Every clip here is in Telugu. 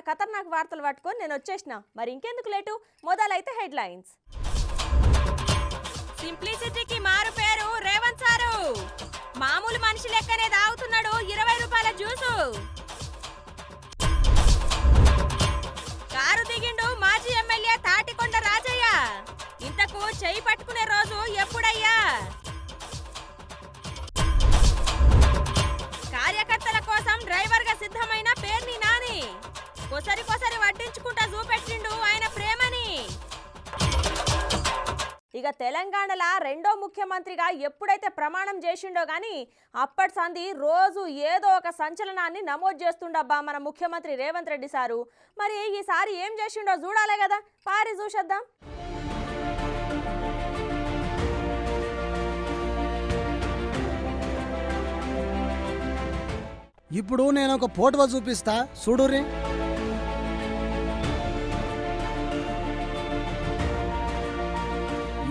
ఖతర్నాక్ వార్తలు పట్టుకొని నేను వచ్చేసిన. మరి ఇంకెందుకు లేటు, మొదలైతే హెడ్లైన్స్. సింప్లిసిటీకి మారు పేరు రేవంత్ సారు. మామూలు మనిషి లెక్కనే తాగుతున్నాడు 20 రూపాయల జ్యూసు. కారు దిగిండు మాజీ ఎమ్మెల్యే తాటికొండ రాజయ్య. ఇంతకు చెయ్యి పట్టుకునే రోజు ఎప్పుడయ్యా? కార్యకర్తల కోసం డ్రైవర్ గా సిద్ధమైన పేర్ని నాని కొసరి వడ్డించుకుంటా చూపెట్టిండు ఆయన ప్రేమని. ఇక తెలంగాణలో రెండో ముఖ్యమంత్రిగా ఎప్పుడైతే ప్రమాణం చేసిండో గాని అప్పటి సంది రోజు ఏదో ఒక సంచలనాన్ని నమోదు చేస్తుండబ్బా మన ముఖ్యమంత్రి రేవంత్ రెడ్డి సారు. మరి ఈసారి ఏం చేసిండో చూడాలే కదా, పారి చూసేద్దాం. ఇప్పుడు నేను ఒక ఫోటో చూపిస్తా చూడురి.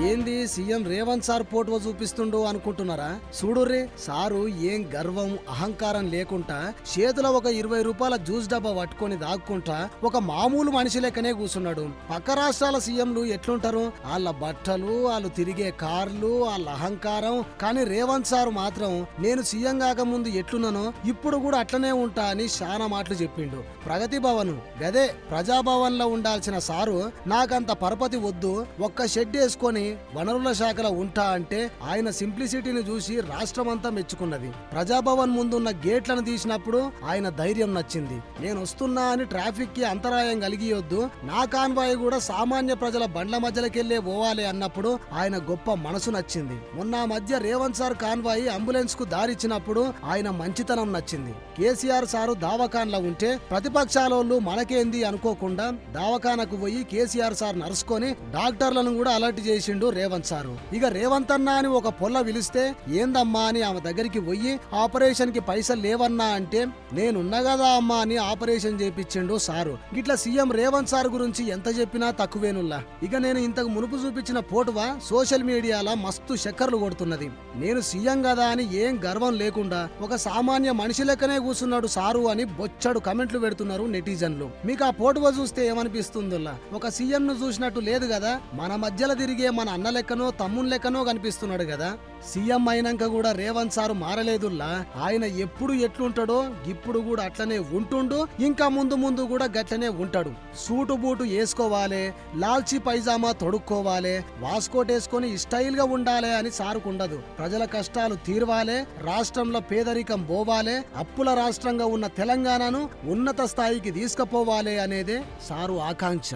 ఏంది సీఎం రేవంత్ సార్ ఫోటో చూపిస్తుండు అనుకుంటున్నారా? చూడుర్రి, సారు ఏం గర్వం అహంకారం లేకుండా చేతిలో ఒక 20 రూపాయల జ్యూస్ డబ్బా పట్టుకొని దాక్కుంటా ఒక మామూలు మనిషి లెక్కనే కూర్చున్నాడు. పక్క రాష్ట్రాల సీఎంలు ఎట్లుంటారు? వాళ్ళ బట్టలు, వాళ్ళు తిరిగే కార్లు, వాళ్ళ అహంకారం. కానీ రేవంత్ సార్ మాత్రం నేను సీఎం కాక ముందు ఎట్లున్నానో ఇప్పుడు కూడా అట్లనే ఉంటా అని చాలా మాటలు చెప్పిండు. ప్రగతి భవన్ గదే ప్రజాభవన్ లో ఉండాల్సిన సారు నాకంత పరపతి వద్దు, ఒక్క షెడ్ వేసుకొని వనరుల శాఖలో ఉంటా అంటే ఆయన సింప్లిసిటీని చూసి రాష్ట్రమంతా మెచ్చుకున్నది. ప్రజాభవన్ ముందున్న గేట్లను తీసినప్పుడు ఆయన ధైర్యం నచ్చింది. నేను వస్తున్నా అని ట్రాఫిక్ కి అంతరాయం కలిగియొద్దు, నా కాన్వాయ్ కూడా సామాన్య ప్రజల బండ్ల మధ్యలోకెళ్లే పోవాలి అన్నప్పుడు ఆయన గొప్ప మనసు నచ్చింది. మొన్న మధ్య రేవంత్ సార్ కాన్వాయ్ అంబులెన్స్ కు దారిచ్చినప్పుడు ఆయన మంచితనం నచ్చింది. కేసీఆర్ సారు దావఖాన్లో ఉంటే ప్రతిపక్షాలోళ్ళు మనకేంది అనుకోకుండా దావఖానకు పోయి కేసీఆర్ సార్ నరుసుకొని డాక్టర్లను కూడా అలర్ట్ చేసి రేవంత్ సారు. ఇక రేవంత్ అన్న అని ఒక పొల్ల పిలిస్తే ఏందమ్మా అని ఆమె దగ్గరికి పోయి ఆపరేషన్ కి పైసలు లేవన్నా అంటే నేనున్నా కదా అమ్మా అని ఆపరేషన్ చేపించిండు సారు. ఇట్లా సీఎం రేవంత్ సార్ గురించి ఎంత చెప్పినా తక్కువేనుల్లా. ఇక నేను ఇంతకు మునుపు చూపించిన ఫోటోవా సోషల్ మీడియాలో మస్తు చక్కర్లు కొడుతున్నది. నేను సీఎం కదా అని ఏం గర్వం లేకుండా ఒక సామాన్య మనిషి లెక్కనే కూర్చున్నాడు సారు అని బొచ్చడు కమెంట్లు పెడుతున్నారు నెటిజన్లు. మీకు ఆ ఫోటో చూస్తే ఏమనిపిస్తుందిల్లా? ఒక సీఎం ను చూసినట్టు లేదు కదా, మన మధ్యలో తిరిగే మన అన్న లెక్కనో తమ్ముని లెక్కనో కనిపిస్తున్నాడు కదా. సీఎం అయినాక కూడా రేవంత్ సారు మారలేదుల్లా. ఆయన ఎప్పుడు ఎట్లుంటాడో ఇప్పుడు కూడా అట్లనే ఉంటుండు, ఇంకా ముందు ముందు కూడా గట్లనే ఉంటాడు. సూటు బూటు వేసుకోవాలి, లాల్చీ పైజామా తొడుక్కోవాలి, వాస్కోట్ వేసుకొని స్టైల్ గా ఉండాలి అని సారుకుండదు. ప్రజల కష్టాలు తీర్వాలే, రాష్ట్రంలో పేదరికం పోవాలే, అప్పుల రాష్ట్రంగా ఉన్న తెలంగాణను ఉన్నత స్థాయికి తీసుకుపోవాలి అనేదే సారు ఆకాంక్ష.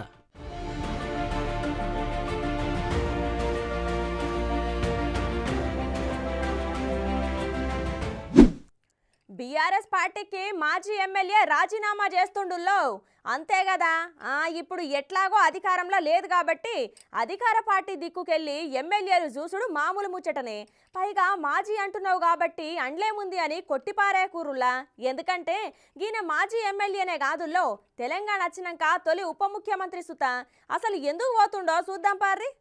బీఆర్ఎస్ పార్టీకి మాజీ ఎమ్మెల్యే రాజీనామా చేస్తుండుల్లో. అంతే కదా, ఇప్పుడు ఎట్లాగో అధికారంలో లేదు కాబట్టి అధికార పార్టీ దిక్కుకెళ్ళి ఎమ్మెల్యేలు చూసుడు మామూలు ముచ్చటనే. పైగా మాజీ అంటున్నావు కాబట్టి అండ్లేముంది అని కొట్టిపారే కూరుల్లా. ఎందుకంటే ఈయన మాజీ ఎమ్మెల్యేనే కాదుల్లో, తెలంగాణ వచ్చినాక తొలి ఉప ముఖ్యమంత్రి సుత. అసలు ఎందుకు పోతుండో చూద్దాం పార్రి.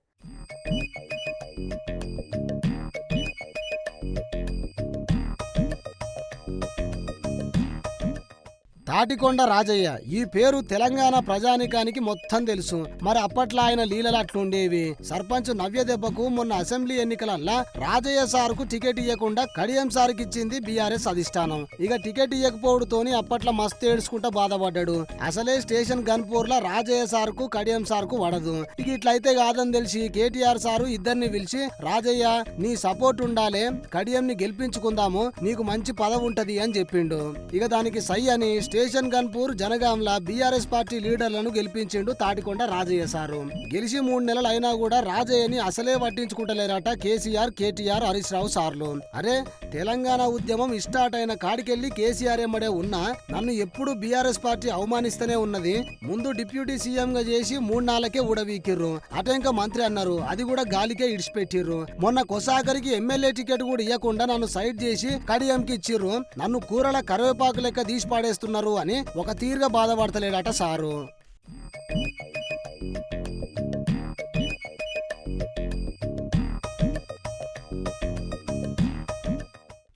తాటికొండ రాజయ్య ఈ పేరు తెలంగాణ ప్రజానికానికి మొత్తం తెలుసు. మరి అప్పట్లో ఆయన లీలలు అట్లుండేవి. సర్పంచ్ నవ్య దెబ్బకు మొన్న అసెంబ్లీ ఎన్నికలల్లా రాజయ్య సార్కు టికెట్ ఇవ్వకుండా కడియం సార్కి ఇచ్చింది బీఆర్ఎస్ అధిష్టానం. ఇక టికెట్ ఇవ్వకపోవడంతోని అప్పట్లో మస్తు ఏడ్చుకుంటా బాధపడ్డాడు. అసలే స్టేషన్ గన్పూర్ లో రాజయ్య సార్కు కడియం సార్కు వడదు. ఇక ఇట్లయితే కాదని తెలిసి కేటీఆర్ సారు ఇద్దరిని పిలిచి రాజయ్య నీ సపోర్ట్ ఉండాలే, కడియంని గెలిపించుకుందాము, నీకు మంచి పదవి ఉంటది అని చెప్పిండు. ఇక దానికి సై అని స్టేషన్ గన్పూర్ జనగాంల బీఆర్ఎస్ పార్టీ లీడర్లను గెలిపించిండు తాటికొండ రాజయ్య సారు. గెలిచి 3 నెలలు అయినా కూడా రాజయ్యని అసలే పట్టించుకుంటలేరట కేసీఆర్, కేటీఆర్, హరీష్ రావు సార్లు. అరే తెలంగాణ ఉద్యమం స్టార్ట్ అయిన కాడికెళ్లి కేసీఆర్ ఎమ్మడే ఉన్నా నన్ను ఎప్పుడు బీఆర్ఎస్ పార్టీ అవమానిస్తూనే ఉన్నది. ముందు డిప్యూటీ సీఎం గా చేసి 3 నెలలకే ఊడవీకిర్రు, అటెంక మంత్రి అన్నారు, అది కూడా గాలికే ఇడిచిపెట్టిర్రు. మొన్న కొసాగరికి ఎమ్మెల్యే టికెట్ కూడా ఇవ్వకుండా నన్ను సైడ్ చేసి కడియంకి ఇచ్చిర్రు. నన్ను కూరల కరివేపాకు లెక్క తీసి పాడేస్తున్నారు అని ఒక తీరుగా బాధపడతలేడట సారు.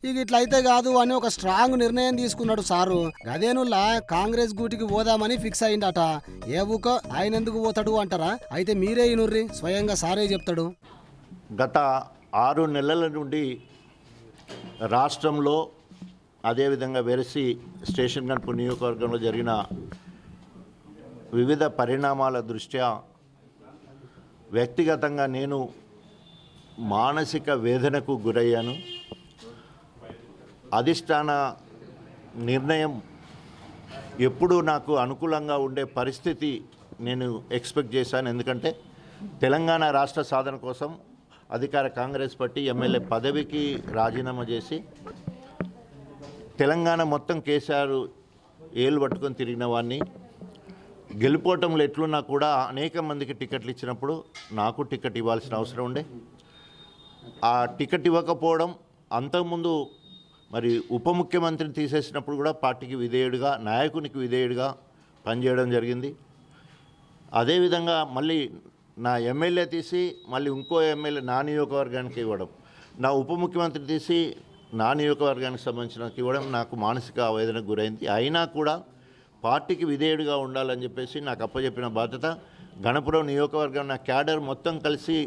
ఇక ఇట్లయితే కాదు అని ఒక స్ట్రాంగ్ నిర్ణయం తీసుకున్నాడు సారు. గదేనుల్లా కాంగ్రెస్ గూటికి పోదామని ఫిక్స్ అయిందట. ఏ ఊకో ఆయన ఎందుకు పోతాడు అంటారా? అయితే మీరే ఇనుర్రి, స్వయంగా సారే చెప్తాడు. గత 6 నెలల నుండి రాష్ట్రంలో అదేవిధంగా వెరసి స్టేషన్ గన్పూర్ నియోజకవర్గంలో జరిగిన వివిధ పరిణామాల దృష్ట్యా వ్యక్తిగతంగా నేను మానసిక వేదనకు గురయ్యాను. అధిష్టాన నిర్ణయం ఎప్పుడూ నాకు అనుకూలంగా ఉండే పరిస్థితి నేను ఎక్స్పెక్ట్ చేశాను. ఎందుకంటే తెలంగాణ రాష్ట్ర సాధన కోసం అధికార కాంగ్రెస్ పార్టీ ఎమ్మెల్యే పదవికి రాజీనామా చేసి తెలంగాణ మొత్తం కేసీఆర్ ఏళ్ళు పట్టుకొని తిరిగిన వాడిని గెలుపోవటంలో ఎట్లున్నా కూడా అనేక మందికి టికెట్లు ఇచ్చినప్పుడు నాకు టికెట్ ఇవ్వాల్సిన అవసరం ఉండే. ఆ టికెట్ ఇవ్వకపోవడం, అంతకుముందు మరి ఉప ముఖ్యమంత్రిని తీసేసినప్పుడు కూడా పార్టీకి విధేయుడిగా, నాయకునికి విధేయుడిగా పనిచేయడం జరిగింది. అదేవిధంగా మళ్ళీ నా ఎమ్మెల్యే తీసి మళ్ళీ ఇంకో ఎమ్మెల్యే నా నియోజకవర్గానికి ఇవ్వడం, నా ఉప ముఖ్యమంత్రి తీసి నా నియోజకవర్గానికి సంబంధించిన ఇవ్వడం నాకు మానసిక ఆవేదనకు గురైంది. అయినా కూడా పార్టీకి విధేయుడిగా ఉండాలని చెప్పేసి నాకు అప్పచెప్పిన బాధ్యత. గణపురం నియోజకవర్గం నా క్యాడర్ మొత్తం కలిసి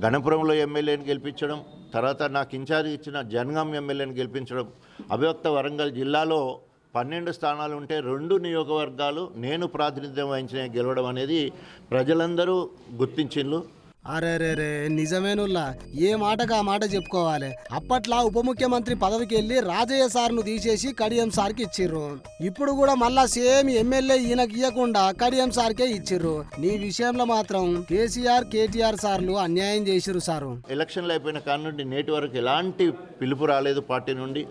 గణపురంలో ఎమ్మెల్యేని గెలిపించడం, తర్వాత నాకు ఇన్ఛార్జ్ ఇచ్చిన జనగాం ఎమ్మెల్యేని గెలిపించడం, అభివక్త వరంగల్ జిల్లాలో 12 స్థానాలు ఉంటే 2 నియోజకవర్గాలు నేను ప్రాతినిధ్యం వహించిన గెలవడం అనేది ప్రజలందరూ గుర్తించిండ్రు. అరే రే రే, నిజమేనుల్లా, ఏ మాటకు ఆ మాట చెప్పుకోవాలి. అప్పట్లో ఉప ముఖ్యమంత్రి పదవికి వెళ్ళి రాజయ్య సార్ను తీసేసి కడియం సార్కి ఇచ్చిర్రు. ఇప్పుడు కూడా మళ్ళా సేమ్ ఎమ్మెల్యే ఈయనకి ఇవ్వకుండా కడియం సార్కే ఇచ్చిర్రు. నీ విషయంలో మాత్రం కేసీఆర్, కేటీఆర్ సార్లు అన్యాయం చేసిర్రు సారు. ఎలక్షన్లు అయిపోయిన కాడ నుండి నేటి వరకు ఎలాంటి పిలుపు రాలేదు పార్టీ నుండి,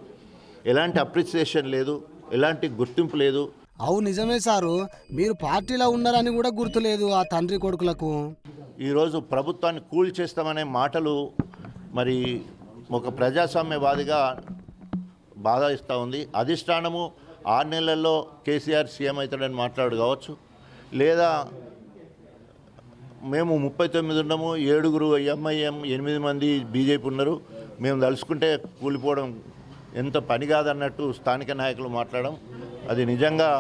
ఎలాంటి అప్రిసియేషన్ లేదు, ఎలాంటి గుర్తింపు లేదు. అవు నిజమే సారు, మీరు పార్టీలో ఉన్నారని కూడా గుర్తులేదు ఆ తండ్రి కొడుకులకు. ఈరోజు ప్రభుత్వాన్ని కూల్ చేస్తామనే మాటలు మరి ఒక ప్రజాస్వామ్యవాదిగా బాధ ఇస్తూ ఉంది. అధిష్టానము 6 నెలల్లో కేసీఆర్ సీఎం అవుతాడని మాట్లాడు కావచ్చు, లేదా మేము 39 ఉన్నాము, 7 ఎంఐఎం, 8 మంది బీజేపీ ఉన్నారు, మేము తలుచుకుంటే కూలిపోవడం ఎంత పని కాదన్నట్టు స్థానిక నాయకులు మాట్లాడడం అది నిజంగా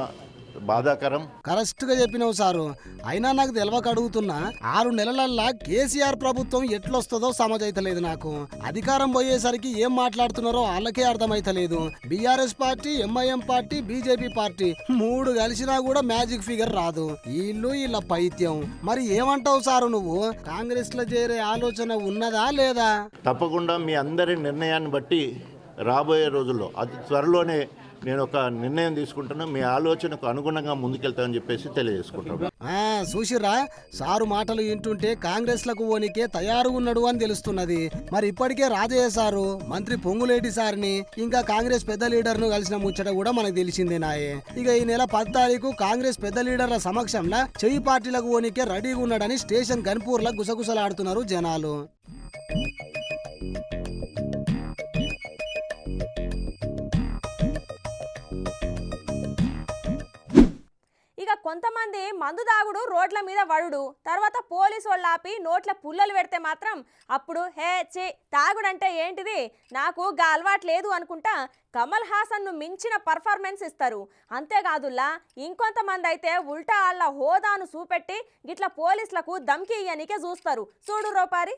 బాధాకరం. కరెక్ట్గా చెప్పినావు సారు. అయినా నాకు తెలవక అడుగుతున్నా, 6 నెలలల్లా కేసీఆర్ ప్రభుత్వం ఎట్లొస్తుందో సమజైతలేదు నాకు. అధికారం పోయేసరికి ఏం మాట్లాడుతున్నారో వాళ్ళకే అర్థమైతలేదు. BRS party, MIM party, BJP party 3 కలిసినా కూడా మ్యాజిక్ ఫిగర్ రాదు. వీళ్ళ పైత్యం. మరి ఏమంటావు సారు, నువ్వు కాంగ్రెస్ లో చేరే ఆలోచన ఉన్నదా లేదా? తప్పకుండా మీ అందరి నిర్ణయాన్ని బట్టి రాబోయే రోజుల్లో అతి త్వరలోనే నేను ఒక నిర్ణయం తీసుకుంటాను. మీ ఆలోచనకు అనుగుణంగా ముందుకెళ్తామని చెప్పేసి తెలియజేసుకుంటాను. చూసిరా, సారు మాటలు వింటుంటే కాంగ్రెస్ లకు ఓనికే తయారు ఉన్నాడు అని తెలుస్తున్నది. మరి ఇప్పటికే రాజయ్య సారు, మంత్రి పొంగులేటి సార్ని, ఇంకా కాంగ్రెస్ పెద్ద లీడర్ ను కలిసిన ముచ్చట కూడా మనకు తెలిసిందే నాయే. ఇక ఈ నెల 10 తారీఖు కాంగ్రెస్ పెద్ద లీడర్ల సమక్షంలో చెయ్యి పార్టీలకు ఓనికే రెడీగా ఉన్నాడని స్టేషన్ గన్పూర్ లా గుసగుసలాడుతున్నారు జనాలు. ఇక కొంతమంది మందు దాగుడు రోడ్ల మీద వడుడు, తర్వాత పోలీసు వాళ్ళు ఆపి నోట్ల పుల్లలు పెడితే మాత్రం అప్పుడు హే చి తాగుడంటే ఏంటిది, నాకు గా అలవాటు లేదు అనుకుంటా కమల్ హాసన్ను మించిన పర్ఫార్మెన్స్ ఇస్తారు. అంతేకాదుల్లా ఇంకొంతమంది అయితే ఉల్టా వాళ్ళ హోదాను చూపెట్టి గిట్ల పోలీసులకు దమ్కి ఇయ్యనికే చూస్తారు. చూడు రోపారి.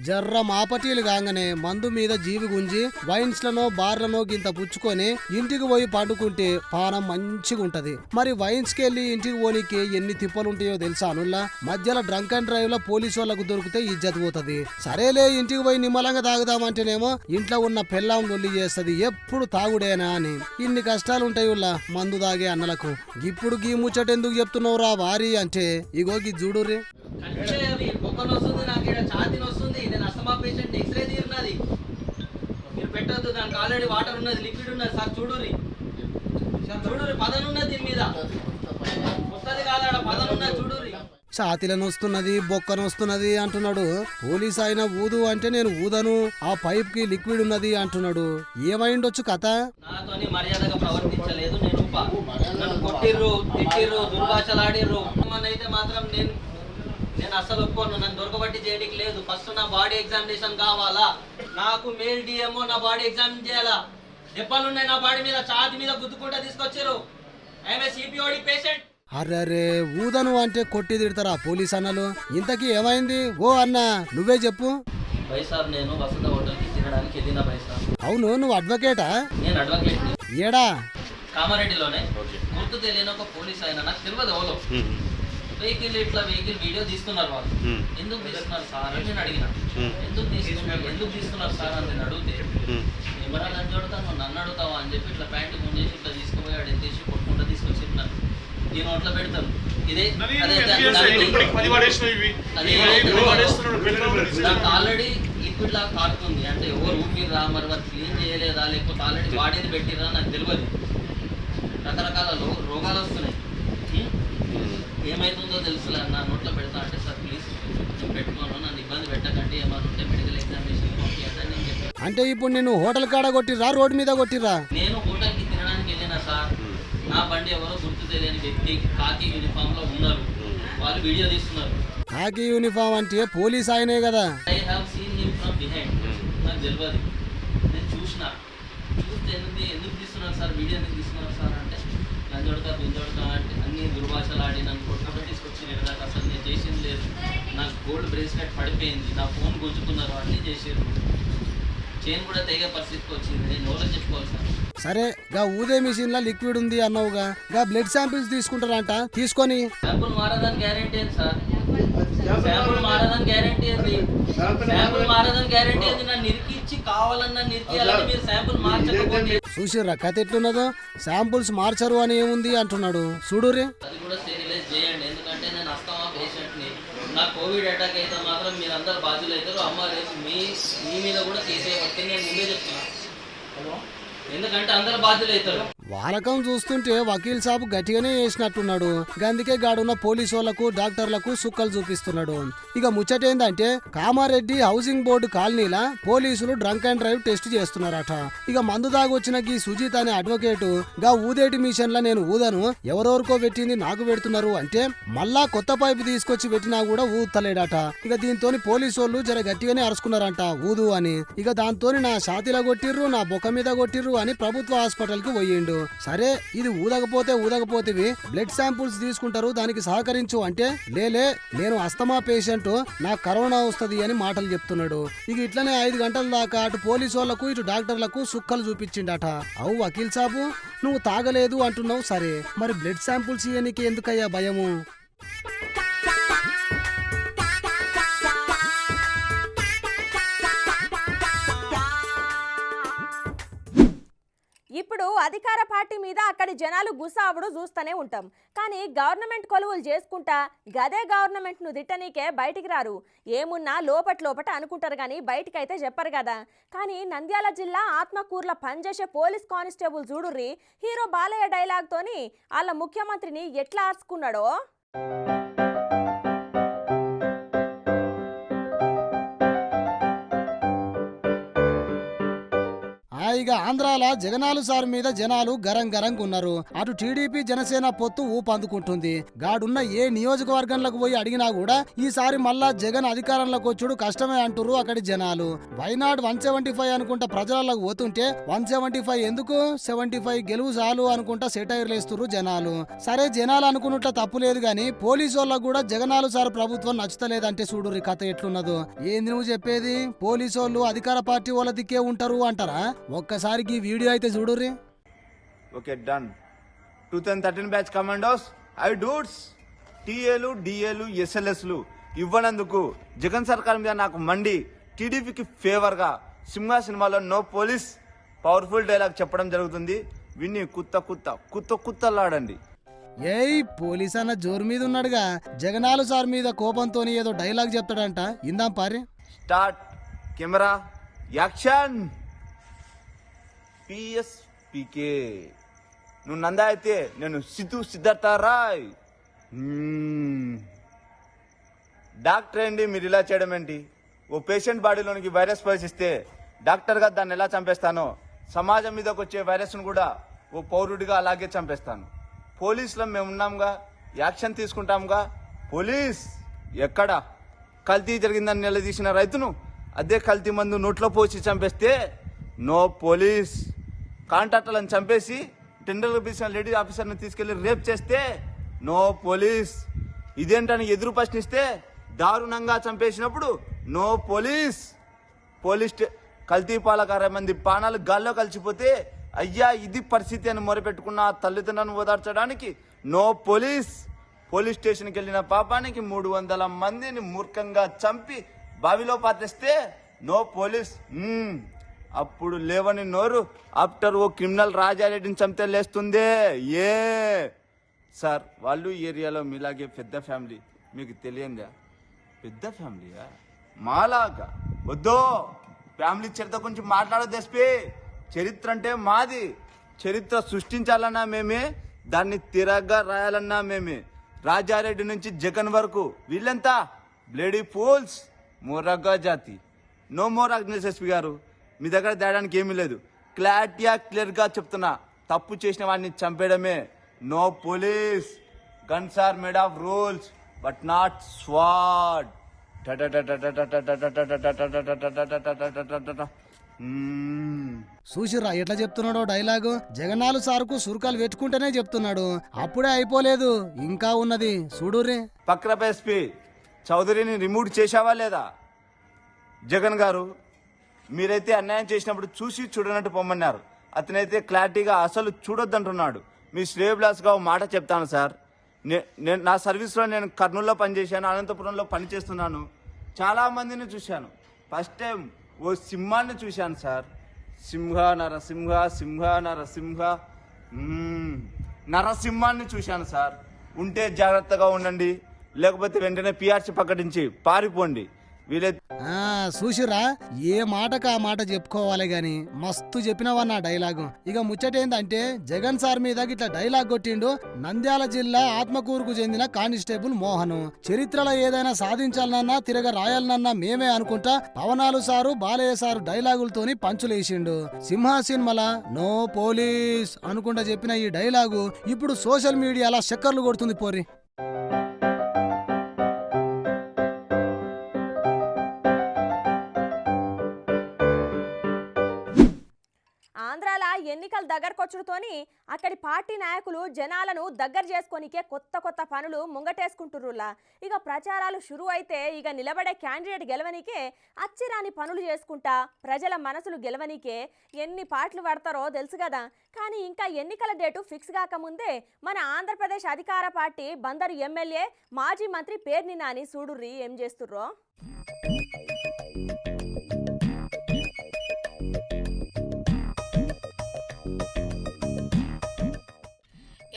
జర్ర మాపటీలు కాగానే మందు మీద జీవి గుంజి వైన్స్లనో బార్లనో గింత పుచ్చుకొని ఇంటికి పోయి పండుకుంటే పానం మంచిగా ఉంటది. మరి వైన్స్ కెళ్ళి ఇంటికి పోనీకి ఎన్ని తిప్పలుంటాయో తెలుసా అనుల్లా? మధ్యలో డ్రంక్ అండ్ డ్రైవ్ లో పోలీసు వాళ్ళకు దొరికితే ఇజ్జత్ పోతుంది. సరేలే ఇంటికి పోయి నిమ్మలంగా తాగుదామంటేనేమో ఇంట్లో ఉన్న పెళ్ళాం లొల్లి చేస్తుంది, ఎప్పుడు తాగుడేనా అని. ఇన్ని కష్టాలుంటాయి ఉల్లా మందు తాగే అన్నలకు. ఇప్పుడు గీ ముచ్చట ఎందుకు చెప్తున్నావురా వారి అంటే, ఇగో గీ చూడుర్రి. మీరు పెట్టద్దు, దానికి ఆల్రెడీ వాటర్ ఉన్నది, లిక్విడ్ ఉన్నది సార్. చూడుర్రి పదన్ ఉన్నది, దీని మీద వస్తుంది కాదా, పదన్ ఉన్నది చూడుర్రి. ఛాతీలను వస్తున్నది బొక్కను వస్తున్నది అంటున్నాడు. పోలీస్ ఆయన ఊదు అంటే నేను ఊదను, ఆ పైప్ కి లిక్విడ్ ఉన్నది అంటున్నాడు. ఏమైండొచ్చు కథ? నాతోని మర్యాదగా ప్రవర్తించలేదు. నేను నన్ను కొట్టిర్రు, తిట్టిర్రు, దుర్భాషలాడిర్రు. అయితే మాత్రం నేను అసలు ఒప్పుకోను. నన్ను దొరకబట్టి చేయడానికి లేదు. ఫస్ట్ నా బాడీ ఎగ్జామినేషన్ కావాలా, నాకు మేల్ డిఎంఓ నా బాడీ ఎగ్జామిన్ చేయాలా. దెబ్బలు ఉన్నాయి నా బాడీ మీద, ఛాతి మీద గుద్దుకుంటా తీసుకొచ్చారు. I'm a సిపిఓడి patient. అర్రరే ఊదను అంటే కొట్టి తిడతారా పోలీస్ అన్నలు? ఇంతకీ ఏమైంది? ఓ అన్న నువ్వే చెప్పు. బైసాబ్ నేను వసంత హోటల్కి తినడానికి వెళ్ళిన బైసాబ్. అవును నువ్వు అడ్వకేటా? నేను అడ్వకేట్. ఏడా? కామారెడ్డిలోనే. గుర్తు తెలియని ఒక పోలీస్ ఆయన, నాకు తెలియదు ఎవరో. వెహికల్ వీడియో తీసుకున్నారు వాళ్ళు. ఎందుకు తీసుకున్నారు సార్ అని నేను అడిగిన. ఎందుకు తీసుకున్నారు సార్ అని నేను అడిగితే, కెమెరా నన్ను చూడతాను నన్ను అడుగుతావా అని చెప్పి ఇట్లా ప్యాంటు ముందేసి ఇట్లా తీసుకుపోయాడు. ఎత్తేసి కొట్టుకుంటా తీసుకొచ్చి చెప్పినాను. ఈ నోట్లో పెడతాను. ఇదే దానికి ఆల్రెడీ లిక్విడ్ లాగా కారుతుంది. అంటే ఎవరు ఊపిరా, మరి వారు క్లీన్ చేయలేదా, లేకపోతే ఆల్రెడీ వాడేది పెట్టిరా నాకు తెలియదు. రకరకాల రోగాలు వస్తున్నాయి. ఏమైతుందో తెలుసులే అన్న, నోట్లో పెడతా అంటే సార్ ప్లీజ్ నేను పెట్టుకోను, నన్ను ఇబ్బంది పెట్టకండి, ఏమైనా ఉంటే మెడికల్ ఎగ్జామినేషన్ పంపించండి నేను చెప్పాను. అంటే ఇప్పుడు నేను హోటల్ కాడ కొట్టిర్రా, రోడ్ మీద కొట్టిర్రా? నేను హోటల్కి తినడానికి వెళ్ళినా సార్. నా బండి ఎవరో గుర్తు తెలియని వ్యక్తి కాకి యూనిఫామ్ లో ఉన్నారు. వాళ్ళు వీడియో తీస్తున్నారు. కాకి యూనిఫామ్ అంటే పోలీస్ ఆయనే కదా? I have seen him from behind. నాకు తెలియదు. నేను చూస్తే ఎందుకు తీస్తున్నారు సార్, వీడియో ఎందుకు తీస్తున్నారు సార్ అంటే లంజోడతా పింజోడతా అంటే అన్ని దుర్భాషలు ఆడి నన్ను కొట్టుకుంటూ తీసుకొచ్చి నాకు అసలు నేను చేసింది లేదు. నాకు గోల్డ్ బ్రేస్లెట్ పడిపోయింది, నా ఫోన్ గుంజుకున్నారు, అన్నీ చేసారు. చైన్ కూడా తెగే పరిస్థితికి వచ్చింది. నేను ఎవరో చెప్పుకోవాలి సార్. సరే గా ఊదే మిషన్ లా లిక్విడ్ ఉంది అన్నావుగా, గా బ్లడ్ శాంపిల్స్ తీసుకుంటారంట, తీసుకొని. శాంపుల్ మారదని గ్యారెంటీ ఏంది సార్? శాంపుల్ మారదని గ్యారెంటీ ఏంది? శాంపుల్ మారదని గ్యారెంటీ ఏంది? నన్ను నిరికిచ్చి కావాలన్నా నిరికియాలని మీరు శాంపుల్ మార్చకపోతే. చూసిర్రా కథ ఎట్లున్నదో? శాంపుల్స్ మార్చరు అని ఏముంది అంటున్నాడు చూడురే. అది కూడా స్టెరిలైజ్ చేయండి. ఎందుకంటే నేను అస్తమా పేషెంట్ని. నా కోవిడ్ అటాక్ అయితే మాత్రం మీరు అందరు బాధ్యులు అవుతారు. అమ్మ రేపు మీ మీద కూడా కేసు వేయబట్టి నేను ముందే చెప్తున్నా. ఎందుకంటే అందరు బాధ్యులు అవుతారు. వాలకం చూస్తుంటే వకీల్ సాబ్ గట్టిగానే చేసినట్టున్నాడు. అందుకే గాడున్న పోలీసు వాళ్లకు డాక్టర్లకు సుక్కలు చూపిస్తున్నాడు. ఇక ముచ్చటేందంటే కామారెడ్డి హౌసింగ్ బోర్డు కాలనీలా పోలీసులు డ్రంక్ అండ్ డ్రైవ్ టెస్ట్ చేస్తున్నారట. ఇక మందు దాగొచ్చిన గీ సుజిత్ అనే అడ్వకేటు గా ఊదేటి మిషన్ లా నేను ఊదను, ఎవరెవరికో పెట్టింది నాకు పెడుతున్నారు అంటే మళ్ళా కొత్త పైపు తీసుకొచ్చి పెట్టినా కూడా ఊదలేడట. ఇక దీంతో పోలీసు వాళ్ళు జర గట్టిగానే అరుచుకున్నారంట ఊదు అని. ఇక దాంతో నా ఛాతీలో కొట్టిర్రు, నా బొక్క మీద కొట్టిర్రు అని ప్రభుత్వ హాస్పిటల్ కి పోయిండు. సరే ఇది ఊదకపోతేవి బ్లడ్ శాంపుల్స్ తీసుకుంటారు, దానికి సహకరించు అంటే లేలే నేను అస్తమా పేషెంట్, నాకు కరోనా వస్తుంది అని మాటలు చెప్తున్నాడు. ఇక ఇట్లనే 5 గంటల దాకా అటు పోలీసు వాళ్లకు ఇటు డాక్టర్లకు సుక్కలు చూపించిండట. అవు వకీల్ సాబు నువ్వు తాగలేదు అంటున్నావు, సరే మరి బ్లడ్ శాంపుల్స్ ఇయ్యనికి ఎందుకయ్యా భయము? ఇప్పుడు అధికార పార్టీ మీద అక్కడి జనాలు గుసావుడు చూస్తూనే ఉంటాం. కానీ గవర్నమెంట్ కొలువులు చేసుకుంటా గదే గవర్నమెంట్ను తిట్టనీకే బయటికి రారు. ఏమున్నా లోపట అనుకుంటారు కానీ బయటికైతే చెప్పరు కదా. కానీ నంద్యాల జిల్లా ఆత్మకూరులో పనిచేసే పోలీస్ కానిస్టేబుల్ చూడుర్రి హీరో బాలయ్య డైలాగ్తోని వాళ్ళ ముఖ్యమంత్రిని ఎట్లా ఆర్చుకున్నాడో. ఇక ఆంధ్రాల జగనాలు సార్ మీద జనాలు గరంగా ఉన్నారు. అటు టీడీపీ జనసేన పొత్తు ఊపందుకుంటుంది. గాడున్న ఏ నియోజకవర్గంలోకి పోయి అడిగినా కూడా ఈసారి మళ్ళా జగన్ అధికారంలోకి వచ్చుడు కష్టమే అంటురు అక్కడి జనాలు. వైనాడు 175 అనుకుంటా ప్రజలకు పోతుంటే 175 ఎందుకు 75 గెలువు చాలు అనుకుంటా సెటైర్లు వేస్తురు జనాలు. సరే జనాలు అనుకున్నట్ల తప్పు లేదు గాని పోలీసు వాళ్ళకు కూడా జగనాలు సార్ ప్రభుత్వం నచ్చుతలేదంటే చూడుర్రి కథ ఎట్లున్నదో. ఏంది నువ్వు చెప్పేది? పోలీసు వాళ్ళు అధికార పార్టీ వాళ్ళ దిక్కే ఉంటారు అంటారా? ఒక్కసారికి వీడియో అయితే చూడుర్రి. Okay done. 2013 బ్యాచ్ కమాండోస్ ఐ డూట్స్ టీఏలు డిఏలు ఎస్ఎల్ఎస్లు ఇవ్వనందుకు జగన్ సర్కార్ మీద నాకు మండి టీడీపీకి ఫేవర్ గా సింహ సినిమాలో నో పోలీస్ పవర్ఫుల్ డైలాగ్ చెప్పడం జరుగుతుంది. విన్ని కుత్తలాడండి. ఏయ్ పోలీస్ అన్న జోరు మీద ఉన్నాడుగా, జగనాలు సార్ మీద కోపంతో ఏదో డైలాగ్ చెప్తాడంట, ఇందాం పారి. Start camera action. పిఎస్పికే నువ్వు నందా అయితే నేను సిద్ధార్థ రాయ్. డాక్టర్ ఏంటి మీరు ఇలా చేయడం ఏంటి? ఓ పేషెంట్ బాడీలోనికి వైరస్ ప్రవేశిస్తే డాక్టర్గా దాన్ని ఎలా చంపేస్తానో సమాజం మీదకి వచ్చే వైరస్ను కూడా ఓ పౌరుడిగా అలాగే చంపేస్తాను. పోలీసులో మేము ఉన్నాంగా, యాక్షన్ తీసుకుంటాంగా. పోలీస్ ఎక్కడ? కల్తీ జరిగిందని నిలదీసిన రైతును అదే కల్తీ మందు నోట్లో పోసి చంపేస్తే నో పోలీస్. కాంట్రాక్టర్లను చంపేసి టెండర్లు పిలిచిన లేడీ ఆఫీసర్ని తీసుకెళ్లి రేప్ చేస్తే నో పోలీస్. ఇదేంటని ఎదురు ప్రశ్నిస్తే దారుణంగా చంపేసినప్పుడు నో పోలీస్. కల్తీ పాలకు 60 మంది ప్రాణాలు గాల్లో కలిసిపోతే అయ్యా ఇది పరిస్థితి అని మొరపెట్టుకున్న ఆ తల్లిదండ్రులను ఓదార్చడానికి నో పోలీస్. పోలీస్ స్టేషన్కి వెళ్ళిన పాపానికి 300 మందిని మూర్ఖంగా చంపి బావిలో పాతేస్తే నో పోలీస్. అప్పుడు లేవని నోరు ఆఫ్టర్ ఓ క్రిమినల్ రాజారెడ్డిని చంపితే లేస్తుందే. ఏ సార్ వాళ్ళు ఏరియాలో మీలాగే పెద్ద ఫ్యామిలీ, మీకు తెలియందా? పెద్ద ఫ్యామిలీయా? మాలాగా వద్దో. ఫ్యామిలీ చరిత్ర గురించి మాట్లాడదు ఎస్పీ. చరిత్ర అంటే మాది. చరిత్ర సృష్టించాలన్నా మేమే, దాన్ని తిరగ్గా రాయాలన్నా మేమే. రాజారెడ్డి నుంచి జగన్ వరకు వీళ్ళంతా బ్లేడీ ఫూల్స్, మోరగ్గా జాతి. నో మోర్ అగ్నేష్ ఎస్పీ గారు, మీ దగ్గర తేడానికి ఏమీ లేదు. క్లియర్గా చెప్తున్నా, తప్పు చేసిన వాడిని చంపేయడమే. No police. Guns are made of rules but not squad. చూసిర్రా ఎట్లా చెప్తున్నాడో డైలాగు. జగన్నాలు సార్కు సురకాలు పెట్టుకుంటేనే చెప్తున్నాడు, అప్పుడే అయిపోలేదు, ఇంకా ఉన్నది చూడురే. పక్రప ఎస్పీ చౌదరిని రిమూవ్ చేశావా లేదా? జగన్ గారు మీరైతే అన్యాయం చేసినప్పుడు చూసి చూడనట్టు పొమ్మన్నారు. అతనైతే క్లారిటీగా అసలు చూడొద్దంటున్నాడు. మీ శ్రేయబ్లాస్గా ఒక మాట చెప్తాను సార్. నేను నా సర్వీస్లో నేను కర్నూలులో పనిచేశాను, అనంతపురంలో పనిచేస్తున్నాను. చాలా మందిని చూశాను. ఫస్ట్ టైం ఓ సింహాన్ని చూశాను సార్. సింహ నరసింహ, సింహ నరసింహ, నరసింహాన్ని చూశాను సార్. ఉంటే జాగ్రత్తగా ఉండండి, లేకపోతే వెంటనే పిఆర్సీ ప్రకటించి పారిపోండి. చూసిరా ఏ మాటకు ఆ మాట చెప్పుకోవాలి గాని మస్తు చెప్పినవన్న డైలాగు. ఇక ముచ్చటేందంటే జగన్ సార్ మీద ఇట్లా డైలాగ్ కొట్టిండు నంద్యాల జిల్లా ఆత్మకూరుకు చెందిన కానిస్టేబుల్ మోహన్. చరిత్రలో ఏదైనా సాధించాలన్నా తిరగ రాయాలనన్నా మేమే అనుకుంటా పవనాలు సారు బాలయ్య సారు డైలాగులతోని పంచులేసిండు. సింహ సినిమాల నో పోలీస్ అనుకుంటా చెప్పిన ఈ డైలాగు ఇప్పుడు సోషల్ మీడియాలో చక్కర్లు కొడుతుంది పోరి. ఆంధ్రాల ఎన్నికలు దగ్గరకొచ్చుడుతోని అక్కడి పార్టీ నాయకులు జనాలను దగ్గర చేసుకొనికే కొత్త కొత్త పనులు ముంగటేసుకుంటుర్రులా. ఇక ప్రచారాలు షురు అయితే ఇక నిలబడే క్యాండిడేట్ గెలవనీకే అచ్చిరాని పనులు చేసుకుంటా ప్రజల మనసులు గెలవనీకే ఎన్ని పాటలు పడతారో తెలుసు కదా. కానీ ఇంకా ఎన్నికల డేటు ఫిక్స్ కాకముందే మన ఆంధ్రప్రదేశ్ అధికార పార్టీ బందరు ఎమ్మెల్యే మాజీ మంత్రి పేర్ని నాని చూడుర్రి ఏం చేస్తుర్రో.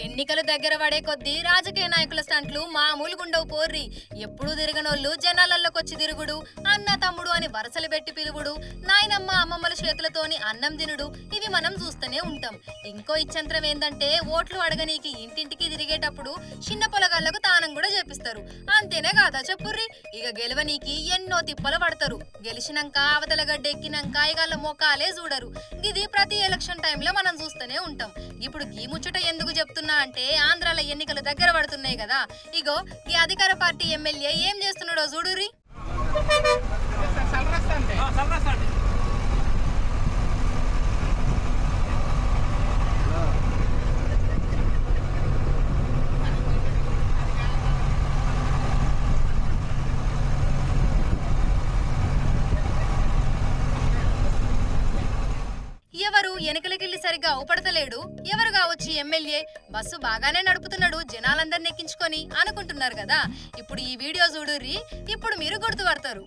ఎన్నికలు దగ్గర పడే కొద్దీ రాజకీయ నాయకుల స్టంట్లు మామూలుగుండవు పోర్రి. ఎప్పుడూ తిరగనోళ్ళు జనాలలోకొచ్చి తిరుగుడు, అన్న తమ్ముడు అని వరసలు పెట్టి పిలువుడు, నాయనమ్మ అమ్మమ్మల చేతులతోని అన్నం తినుడు, ఇవి మనం చూస్తూనే ఉంటాం. ఇంకో ఇచ్చంత్రం ఏందంటే ఓట్లు అడగనీకి ఇంటింటికి తిరిగేటప్పుడు చిన్న పొలగాళ్లకు తానం కూడా చేపిస్తారు. అంతేనే కాదా చెప్పుర్రి. ఇక గెలవనీకి ఎన్నో తిప్పలు పడతారు. గెలిచినాక అవతల గడ్డ ఎక్కినాక ఇగళ్ళ మొక్కాలే చూడరు. ఇది ప్రతి ఎలక్షన్ టైంలో మనం చూస్తూనే ఉంటాం. ఇప్పుడు ఈ ముచ్చట ఎందుకు చెప్తున్నా అంటే ఆంధ్రాల ఎన్నికలు దగ్గర పడుతున్నాయి కదా. ఇగో ఈ అధికార పార్టీ ఎమ్మెల్యే ఏం చేస్తున్నాడో చూడురి. ఎవరు వెనకలకెళ్ళి సరిగ్గా ఊపడతలేడు, ఎవరుగా వచ్చి ఎమ్మెల్యే బస్సు బాగానే నడుపుతున్నాడు జనాలందరిని ఎక్కించుకొని అనుకుంటున్నారు కదా. ఇప్పుడు ఈ వీడియో చూడుర్రి, ఇప్పుడు మీరు గుర్తుపడతారు.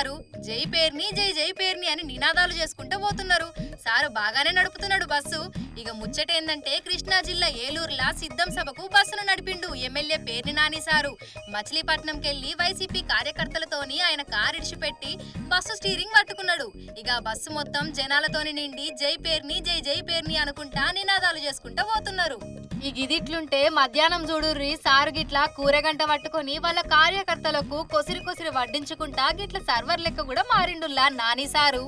సారు జై పేర్ని జై జై పేర్ని అని నినాదాలు చేసుకుంటూ పోతున్నారు. సారు బాగానే నడుపుతున్నాడు బస్సు. ఇక ముచ్చటేందంటే కృష్ణా జిల్లా ఏలూరులా సిద్ధం సభకు బస్సును నడిపిండు ఎమ్మెల్యే పేర్ని నాని సారు. మచిలీపట్నంకెళ్లి వైసీపీ కార్యకర్తలతోని ఆయన కారు ఇడిచిపెట్టి బస్సు స్టీరింగ్ పట్టుకున్నాడు. ఇక బస్సు మొత్తం జనాలతోని నిండి జై పేర్ని జై జై పేర్ని అనుకుంటా నినాదాలు చేసుకుంటా పోతున్నారు. ఈ గిదిట్లుంటే మధ్యాహ్నం చూడుర్రి సారు గిట్ల కూరగంట పట్టుకొని వాళ్ళ కార్యకర్తలకు కొసిరి కొసిరి వడ్డించుకుంటా గిట్ల సర్వర్ లెక్క కూడా మారిండుల్లా నాని సారు.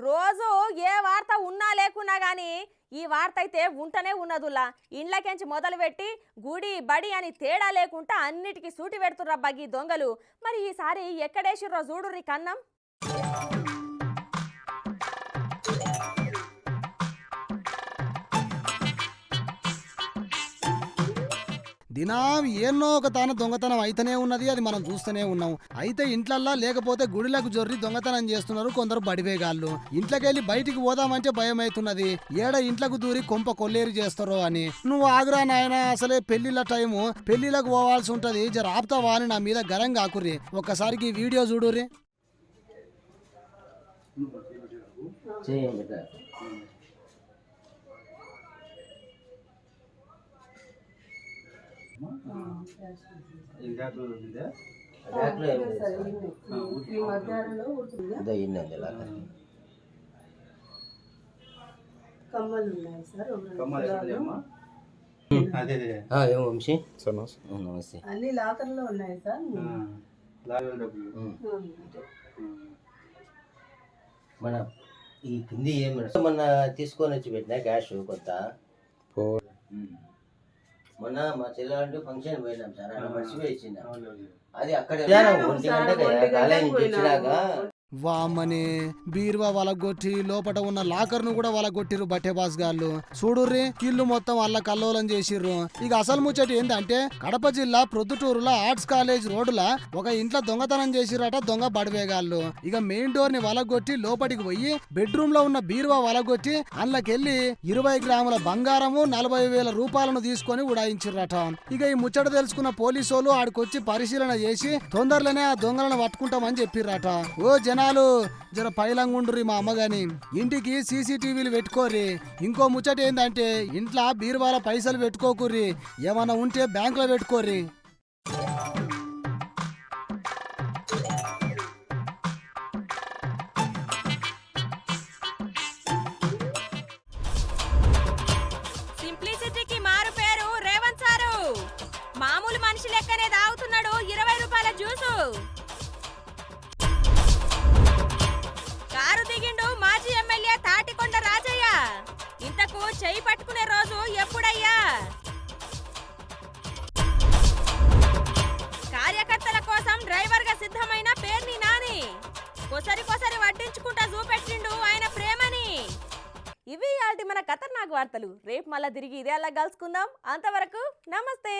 రోజు ఏ వార్త ఉన్నా లేకున్నా కానీ ఈ వార్త అయితే ఉంటనే ఉన్నదులా. ఇండ్లకెంచి మొదలుపెట్టి గుడి బడి అని తేడా లేకుండా అన్నిటికీ సూటి పెడుతుర్రబ్బా ఈ దొంగలు. మరి ఈసారి ఎక్కడేసిర్రో చూడుర్రి కన్నం. దినం ఎన్నో ఒక తాన దొంగతనం అయితేనే ఉన్నది, అది మనం చూస్తూనే ఉన్నాం. అయితే ఇంట్లల్లా లేకపోతే గుడిలకు జొర్రి దొంగతనం చేస్తున్నారు కొందరు బడివేగాళ్ళు. ఇంట్లోకెళ్ళి బయటికి పోదామంటే భయం అవుతున్నది, ఏడ ఇంట్లకు దూరి కొంప కొల్లేరు చేస్తారో అని. నువ్వు ఆగురా నాయన, అసలే పెళ్లిళ్ళ టైము, పెళ్లిళ్ళకు పోవాల్సి ఉంటది, జర ఆపుతావా అని నా మీద గరంగా ఆకుర్రి. ఒక్కసారికి ఈ వీడియో చూడుర్రి. అన్ని లాకర్లో ఉన్నాయి సార్. మన ఈ కింది ఏమన్నా మొన్న తీసుకొని వచ్చి పెట్టినా క్యాష్ కొత్త మొన్న మా చెల్లెలంటూ ఫంక్షన్ పోయినాం సార్, అక్కడ మర్చిపోయి ఇచ్చిందా అది అక్కడ 1 గంటకి కాలేజీ నుంచి వచ్చినాక వామ్మని బీరువా వలగొట్టి లోపట ఉన్న లాకర్ ను కూడా వలగొట్టిరు బట్టే బాస్ గాళ్ళు. చూడుర్రి, ఇల్లు మొత్తం అల్ల కల్లోలం చేసిర్రు. ఇక అసలు ముచ్చట ఏంటంటే కడప జిల్లా ప్రొద్దుటూరులో ఆర్ట్స్ కాలేజ్ రోడ్డులా ఒక ఇంట్లో దొంగతనం చేసిరట దొంగ బడివేగాళ్ళు. ఇక మెయిన్ డోర్ ని వలగొట్టి లోపలికి పోయి బెడ్రూమ్ లో ఉన్న బీరువా వలగొట్టి అందులోకెళ్లి 20 గ్రాముల బంగారము 40,000 రూపాయలను తీసుకొని ఉడాయించిర్రట. ఇక ఈ ముచ్చట తెలుసుకున్న పోలీసోళ్ళు ఆడికొచ్చి పరిశీలన చేసి తొందరలోనే ఆ దొంగలను పట్టుకుంటామని చెప్పిర్రట. ఓ జనాలు జర పైలంగుండ్రి మా అమ్మగాని, ఇంటికి సీసీటీవీలు పెట్టుకోర్రి. ఇంకో ముచ్చట ఏందంటే ఇంట్లో బీరువాల పైసలు పెట్టుకోకుర్రి, ఏమన్నా ఉంటే బ్యాంకులో పెట్టుకోర్రి. సింప్లిసిటీకి మారు పేరు రేవంత్ సారు. మామూలు మనిషి లెక్కనే తాగుతున్నాడు 20 రూపాయల జ్యూసు. కారు దిగిండు మాజీ ఎమ్మెల్యే తాటికొండ రాజయ్య. ఇంతకు చెయ్యి పట్టుకునే రోజు ఎప్పుడయ్యా? కార్యకర్తల కోసం డ్రైవర్ గా సిద్ధమైన పేర్ని నాని కొసరి కొసరి వడ్డించుకుంటా చూపెట్టిండు ఆయన ప్రేమని. ఇవి ఆల్టి మన ఖతర్నాక్ వార్తలు. రేపు మళ్ళా తిరిగి ఇదే అలా కలుసుకుందాం. అంతవరకు నమస్తే.